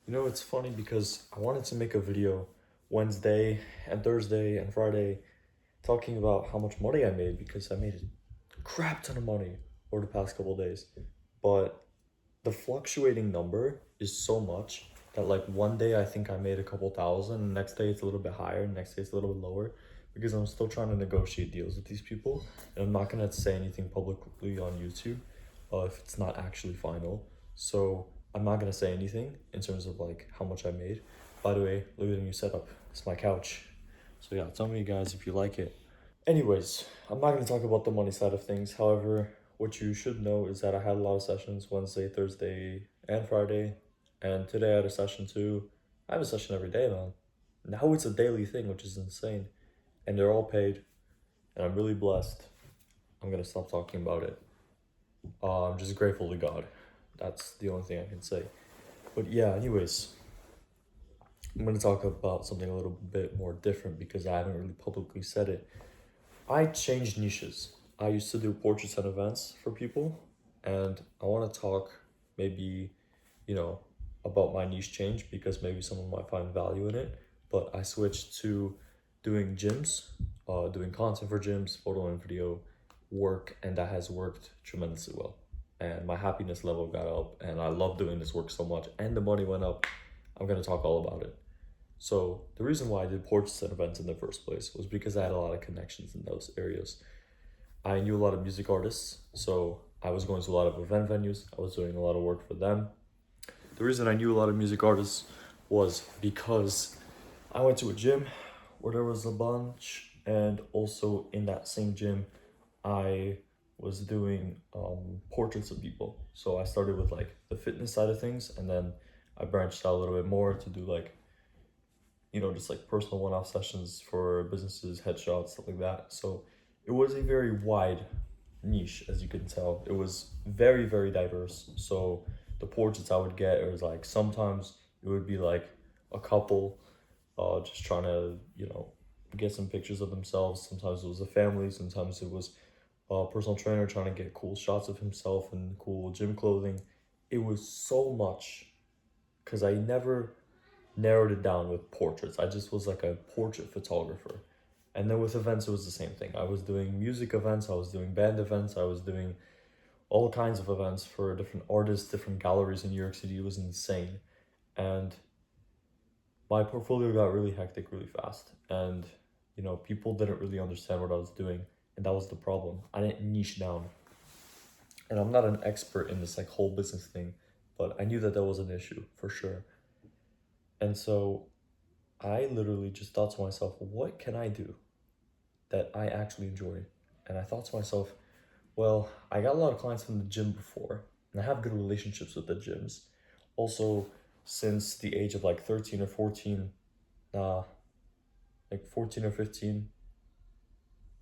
You know, it's funny because I wanted to make a video Wednesday and Thursday and Friday talking about how much money I made because I made a crap ton of money over the past couple of days. But the fluctuating number is so much that like one day I think I made a couple thousand, and the next day it's a little bit higher, and the next day it's a little bit lower because I'm still trying to negotiate deals with these people, and I'm not gonna say anything publicly on YouTube if it's not actually final. So I'm not gonna say anything in terms of like how much I made. By the way, look at the new setup. It's my couch. So yeah, tell me guys if you like it. Anyways, I'm not gonna talk about the money side of things. However, what you should know is that I had a lot of sessions Wednesday, Thursday, and Friday. And today I had a session too. I have a session every day, man. Now it's a daily thing, which is insane. And they're all paid. And I'm really blessed. I'm gonna stop talking about it. I'm just grateful to God. That's the only thing I can say. But yeah, anyways, I'm gonna talk about something a little bit more different because I haven't really publicly said it. I changed niches. I used to do portraits and events for people, and I want to talk maybe, you know, about my niche change because maybe someone might find value in it. But I switched to doing gyms, doing content for gyms, photo and video work, and that has worked tremendously well. And my happiness level got up, and I love doing this work so much, and the money went up. I'm gonna talk all about it. So the reason why I did portraits and events in the first place was because I had a lot of connections in those areas. I knew a lot of music artists, so I was going to a lot of event venues. I was doing a lot of work for them. The reason I knew a lot of music artists was because I went to a gym where there was a bunch, and also in that same gym, I was doing portraits of people. So I started with like the fitness side of things, and then I branched out a little bit more to do like just like personal one-off sessions for businesses, headshots, stuff like that. So it was a very wide niche, as you can tell. It was very, very diverse. So the portraits I would get, it was like sometimes it would be like a couple just trying to, get some pictures of themselves. Sometimes it was a family, sometimes it was a personal trainer trying to get cool shots of himself in cool gym clothing. It was so much because I never narrowed it down with portraits. I just was like a portrait photographer. And then with events, it was the same thing. I was doing music events, I was doing band events, I was doing all kinds of events for different artists, different galleries in New York City. It was insane. And my portfolio got really hectic really fast. And, people didn't really understand what I was doing. And that was the problem. I didn't niche down. And I'm not an expert in this like whole business thing, but I knew that was an issue for sure. And so I literally just thought to myself, what can I do that I actually enjoy? And I thought to myself, well, I got a lot of clients from the gym before, and I have good relationships with the gyms. Also, since the age of like 13 or 14, like 14 or 15,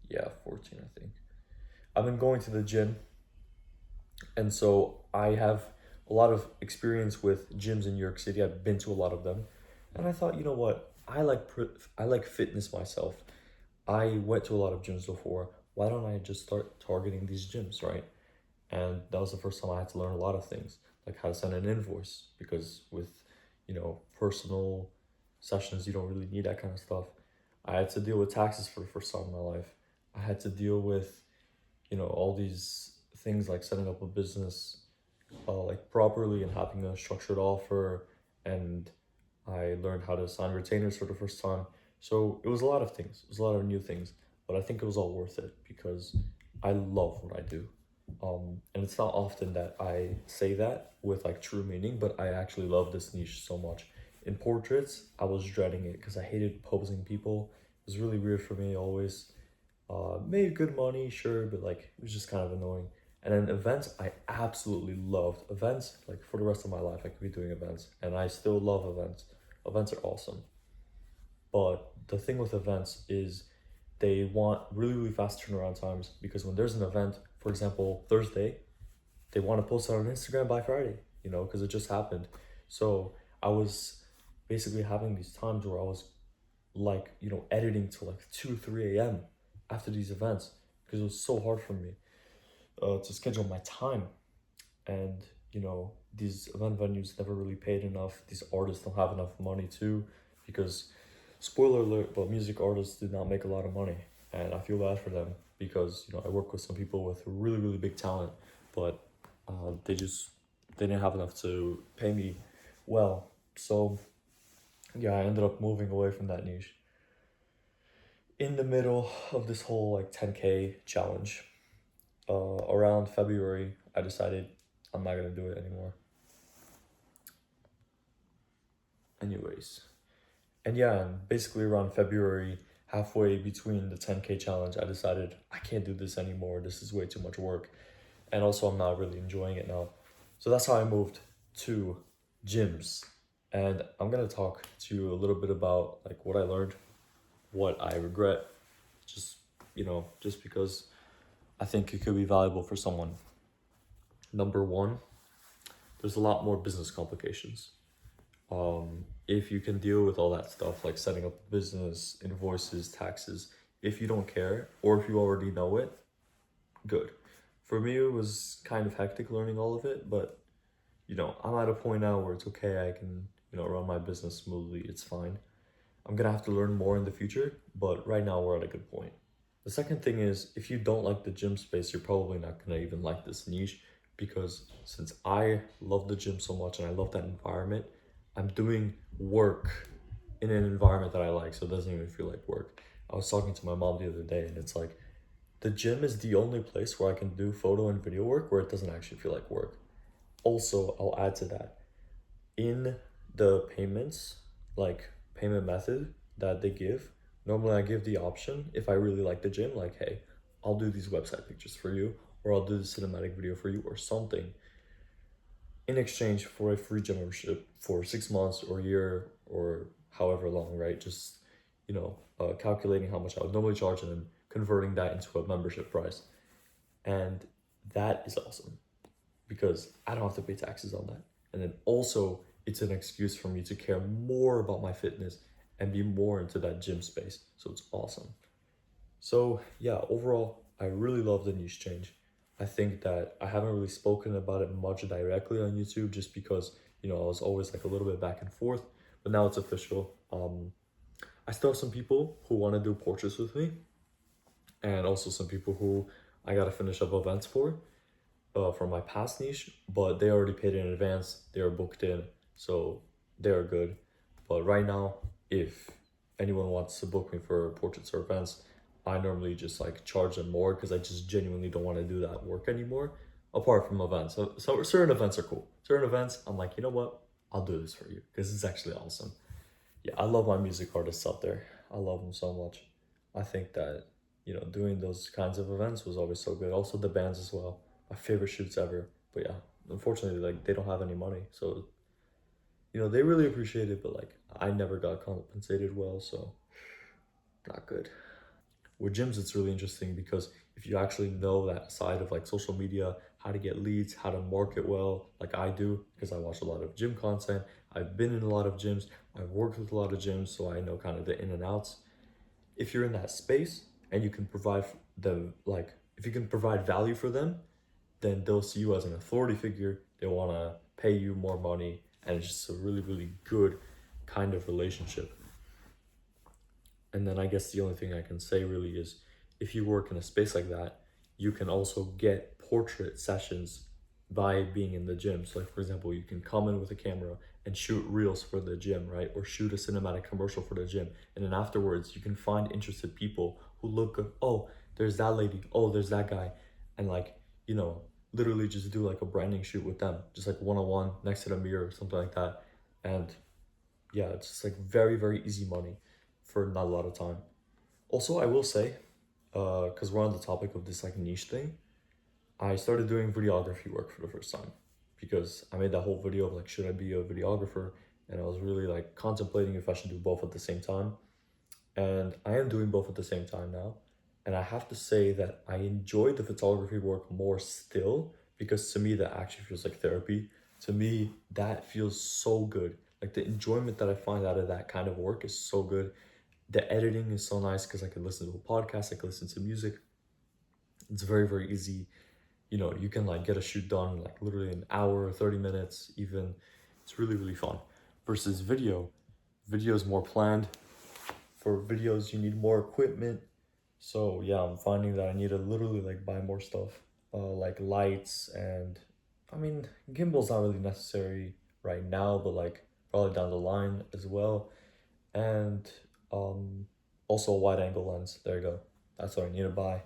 yeah, 14, I think. I've been going to the gym, and so I have a lot of experience with gyms in New York City. I've been to a lot of them, and I thought, you know what? I like fitness myself. I went to a lot of gyms before. Why don't I just start targeting these gyms, right? And that was the first time I had to learn a lot of things, like how to send an invoice, because with, personal sessions, you don't really need that kind of stuff. I had to deal with taxes for the first time in my life. I had to deal with, all these things like setting up a business, like properly and having a structured offer, and I learned how to sign retainers for the first time. So it was a lot of things. It was a lot of new things, but I think it was all worth it because I love what I do. And it's not often that I say that with like true meaning, but I actually love this niche so much. In portraits, I was dreading it because I hated posing people. It was really weird for me always. Made good money, sure, but like it was just kind of annoying. And then events, I absolutely loved events. Like for the rest of my life, I could be doing events, and I still love events. Events are awesome. But the thing with events is they want really, really fast turnaround times because when there's an event, for example, Thursday, they want to post it on Instagram by Friday, because it just happened. So I was basically having these times where I was like, editing till like 2, 3 a.m. after these events because it was so hard for me to schedule my time. And you know, these event venues never really paid enough. These artists don't have enough money too, because spoiler alert, but music artists do not make a lot of money, and I feel bad for them because I work with some people with really really big talent, but they didn't have enough to pay me well. So yeah, I ended up moving away from that niche in the middle of this whole like 10K challenge. Around February, I decided I'm not gonna do it anymore. Anyways, and yeah, and basically around February, halfway between the 10K challenge, I decided I can't do this anymore. This is way too much work. And also, I'm not really enjoying it now. So that's how I moved to gyms. And I'm going to talk to you a little bit about like what I learned, what I regret, just, just because I think it could be valuable for someone. Number one, there's a lot more business complications. If you can deal with all that stuff like setting up a business, invoices, taxes, if you don't care or if you already know it, good. For me, it was kind of hectic learning all of it, but I'm at a point now where it's okay. I can, run my business smoothly. It's fine. I'm gonna have to learn more in the future, but right now we're at a good point. The second thing is if you don't like the gym space, you're probably not gonna even like this niche because since I love the gym so much and I love that environment, I'm doing work in an environment that I like, so it doesn't even feel like work. I was talking to my mom the other day and it's like the gym is the only place where I can do photo and video work where it doesn't actually feel like work. Also, I'll add to that in the payments, like payment method that they give, normally I give the option if I really like the gym, like, hey, I'll do these website pictures for you, or I'll do the cinematic video for you, or something in exchange for a free gym membership for 6 months or a year or however long, right? Just, calculating how much I would normally charge and then converting that into a membership price. And that is awesome because I don't have to pay taxes on that. And then also, it's an excuse for me to care more about my fitness and be more into that gym space. So it's awesome. So, yeah, overall, I really love the niche change. I think that I haven't really spoken about it much directly on YouTube just because, I was always like a little bit back and forth, but now it's official. I still have some people who want to do portraits with me, and also some people who I got to finish up events for my past niche, but they already paid in advance. They are booked in, so they are good. But right now, if anyone wants to book me for portraits or events, I normally just like charge them more because I just genuinely don't want to do that work anymore. Apart from events, so certain events are cool. Certain events, I'm like, you know what? I'll do this for you because it's actually awesome. Yeah, I love my music artists out there. I love them so much. I think that, doing those kinds of events was always so good. Also the bands as well. My favorite shoots ever. But yeah, unfortunately, like they don't have any money. So, they really appreciate it, but like I never got compensated well, so not good. With gyms, it's really interesting because if you actually know that side of like social media, how to get leads, how to market well, like I do, because I watch a lot of gym content, I've been in a lot of gyms, I've worked with a lot of gyms, so I know kind of the in and outs. If you're in that space and you can provide them, like, if you can provide value for them, then they'll see you as an authority figure. They want to pay you more money, and it's just a really, really good kind of relationship. And then I guess the only thing I can say really is if you work in a space like that, you can also get portrait sessions by being in the gym. So, like, for example, you can come in with a camera and shoot reels for the gym, right? Or shoot a cinematic commercial for the gym. And then afterwards, you can find interested people who look, oh, there's that lady, oh, there's that guy. And, like, you know, literally just do like a branding shoot with them, just like one on one next to the mirror or something like that. And yeah, it's just like very, very easy money for not a lot of time. Also, I will say, because we're on the topic of this like niche thing, I started doing videography work for the first time because I made that whole video of like, should I be a videographer? And I was really like contemplating if I should do both at the same time. And I am doing both at the same time now. And I have to say that I enjoy the photography work more still because to me, that actually feels like therapy. To me, that feels so good. Like the enjoyment that I find out of that kind of work is so good. The editing is so nice because I can listen to a podcast, I can listen to music. It's very, very easy. you know, you can like get a shoot done like literally an hour, 30 minutes even. It's really, really fun. Versus video is more planned. For videos, you need more equipment. So yeah, I'm finding that I need to literally like buy more stuff, like lights and, I mean, gimbal's not really necessary right now, but like probably down the line as well. And um, also a wide angle lens. There you go. That's what I need to buy.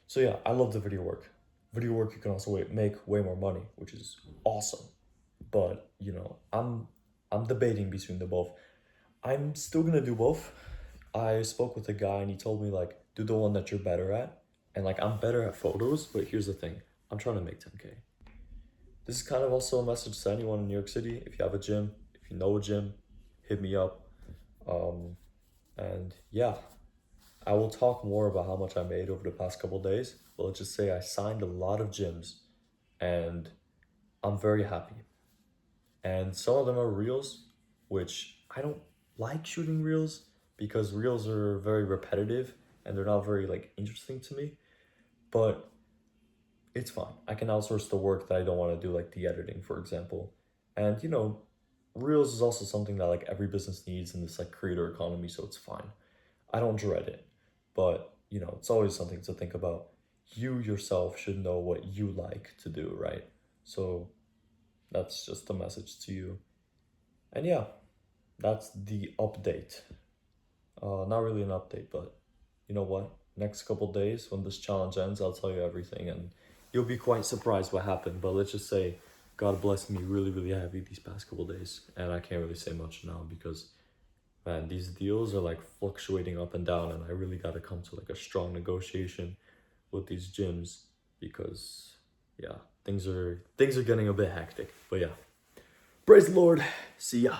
So yeah, I love the video work. Video work, you can also make way more money, which is awesome. But you know, I'm debating between the both. I'm still gonna do both. I spoke with a guy and he told me like do the one that you're better at. And like I'm better at photos, but here's the thing. I'm trying to make 10K. This is kind of also a message to anyone in New York City. If you have a gym, if you know a gym, hit me up. Um, and yeah, I will talk more about how much I made over the past couple days. But let's just say I signed a lot of gyms and I'm very happy. And some of them are reels, which I don't like shooting reels because reels are very repetitive and they're not very like interesting to me. But it's fine. I can outsource the work that I don't want to do, like the editing, for example. And you know, reels is also something that like every business needs in this like creator economy, so it's fine. I don't dread it, but you know, it's always something to think about. You yourself should know what you like to do, right? So that's just a message to you. And yeah, that's the update. Not really an update, but you know what? Next couple days, when this challenge ends, I'll tell you everything, and you'll be quite surprised what happened. But let's just say, God blessed me really, really heavy these past couple days, and I can't really say much now because, man, these deals are like fluctuating up and down, and I really got to come to like a strong negotiation with these gyms because, yeah, things are getting a bit hectic. But yeah, praise the Lord. See ya.